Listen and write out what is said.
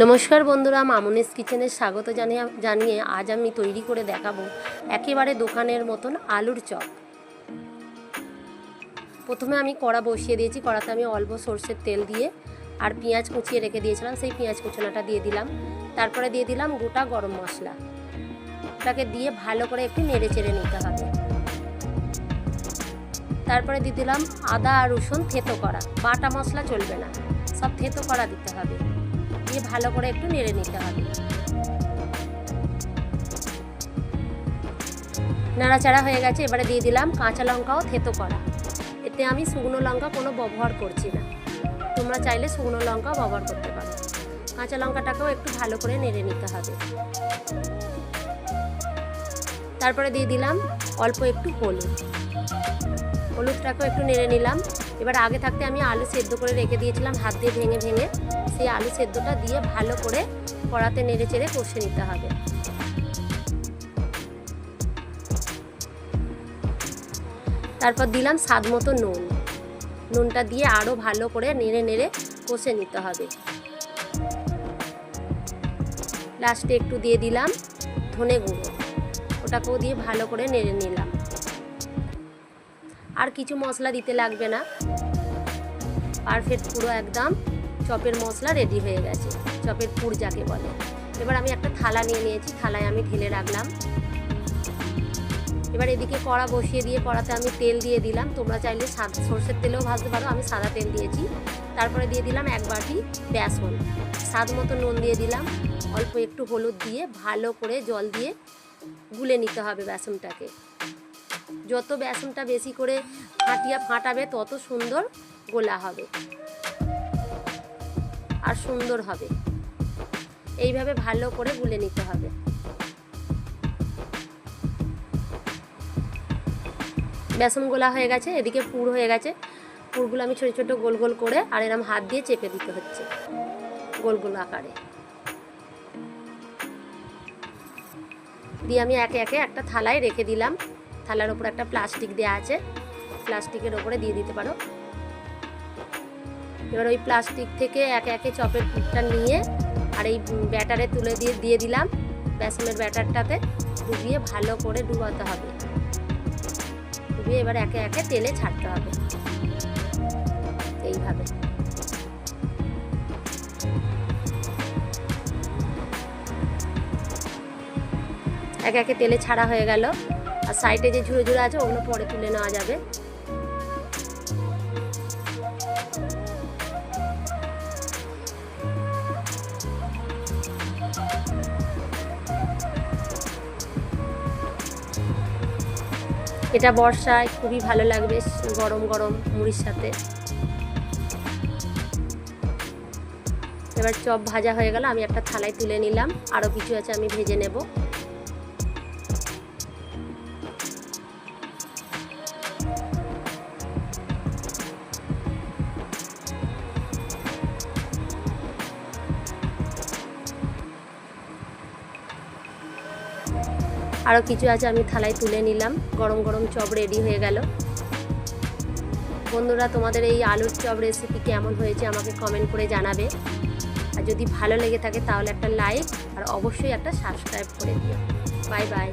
নমস্কার বন্ধুরা, মামুনিস কিচেনে স্বাগত জানিয়ে আজ আমি তৈরি করে দেখাবো একেবারে দোকানের মতন আলুর চপ। প্রথমে আমি কড়া বসিয়ে দিয়েছি। কড়াতে আমি অল্প সরষের তেল দিয়ে আর পেঁয়াজ কুচিয়ে রেখে দিয়েছিলাম, সেই পেঁয়াজ কুচোনাটা দিয়ে দিলাম। তারপরে দিয়ে দিলাম গোটা গরম মশলা। ওটাকে দিয়ে ভালো করে একটু নেড়ে চেড়ে নিতে হবে। তারপরে দিয়ে দিলাম আদা আর রসুন থেতো করা, বাটা মশলা চলবে না, সব থেতো করা দিতে হবে। দিয়ে ভালো করে একটু নেড়ে নিতে হবে। নাড়াচাড়া হয়ে গেছে। এবারে দিয়ে দিলাম কাঁচা লঙ্কাও থেতো করা। এতে আমি শুকনো লঙ্কা কোনো ব্যবহার করছি না, তোমরা চাইলে শুকনো লঙ্কাও ব্যবহার করতে পারো। কাঁচা লঙ্কাটাকেও একটু ভালো করে নেড়ে নিতে হবে। তারপরে দিয়ে দিলাম অল্প একটু হলুদটাকেও একটু নেড়ে নিলাম। এবার আগে থাকতে আমি আলু সেদ্ধ করে রেখে দিয়েছিলাম, হাত দিয়ে ভেঙে ভেঙে সেই আলু সেদ্ধটা দিয়ে ভালো করে কড়াতে নেড়ে চেড়ে কষে নিতে হবে। তারপর দিলাম স্বাদ মতো নুনটা দিয়ে আরও ভালো করে নেড়ে নেড়ে কষে নিতে হবে। লাস্টে একটু দিয়ে দিলাম ধনে গুঁড়ো, ওটাকেও দিয়ে ভালো করে নেড়ে নিলাম। আর কিছু মশলা দিতে লাগবে না, পারফেক্ট পুরো একদম চপের মশলা রেডি হয়ে গেছে, চপের পুর যাকে বলে। এবার আমি একটা থালা নিয়ে নিয়েছি, থালায় আমি ঢেলে রাখলাম। এবার এদিকে কড়া বসিয়ে দিয়ে কড়াতে আমি তেল দিয়ে দিলাম। তোমরা চাইলে সরষের তেলেও ভাজতে পারো, আমি সাদা তেল দিয়েছি। তারপরে দিয়ে দিলাম 1 বাটি বেসন, স্বাদ মতো নুন দিয়ে দিলাম, অল্প একটু হলুদ দিয়ে ভালো করে জল দিয়ে গুলে নিতে হবে বেসনটাকে। যত বেসনটা বেশি করে ফাটাবে তত সুন্দর গোলা হবে আর সুন্দর হবে। এইভাবে ভালো করে গুলে নিতে হবে। বেসন গোলা হয়ে গেছে, এদিকে পুর হয়ে গেছে। পুরগুলো আমি ছোটো ছোটো গোল গোল করে আর এরকম হাত দিয়ে চেপে দিতে হচ্ছে গোল গোল আকারে। দিয়ে আমি একে একে একটা থালায় রেখে দিলাম। থালার ওপর একটা প্লাস্টিক দেওয়া আছে, প্লাস্টিকের ওপরে দিয়ে দিতে পারো। এবার ওই প্লাস্টিক থেকে একে একে চপের পুরটা নিয়ে আর এই ব্যাটারে তুলে দিয়ে দিলাম। বেসনের ব্যাটারটাতে ডুবিয়ে ভালো করে ডুবাতে হবে। ডুবিয়ে এবার একে একে তেলে ছাড়তে হবে এইভাবে। একে একে তেলে ছাড়া হয়ে গেল। আর সাইডে যে ঝুড়ো ঝুড়ো আছে ওগুলো পরে তুলে নেওয়া যাবে। এটা বর্ষায় খুবই ভালো লাগবে গরম গরম মুড়ির সাথে। এবার চপ ভাজা হয়ে গেল, আমি একটা থালায় তুলে নিলাম। আরও কিছু আছে আমি ভেজে নেব। আরও কিছু আছে আমি থালায় তুলে নিলাম। গরম গরম চপ রেডি হয়ে গেল। বন্ধুরা, তোমাদের এই আলুর চপ রেসিপি কেমন হয়েছে আমাকে কমেন্ট করে জানাবে। আর যদি ভালো লেগে থাকে তাহলে একটা লাইক আর অবশ্যই একটা সাবস্ক্রাইব করে দিও। Bye bye.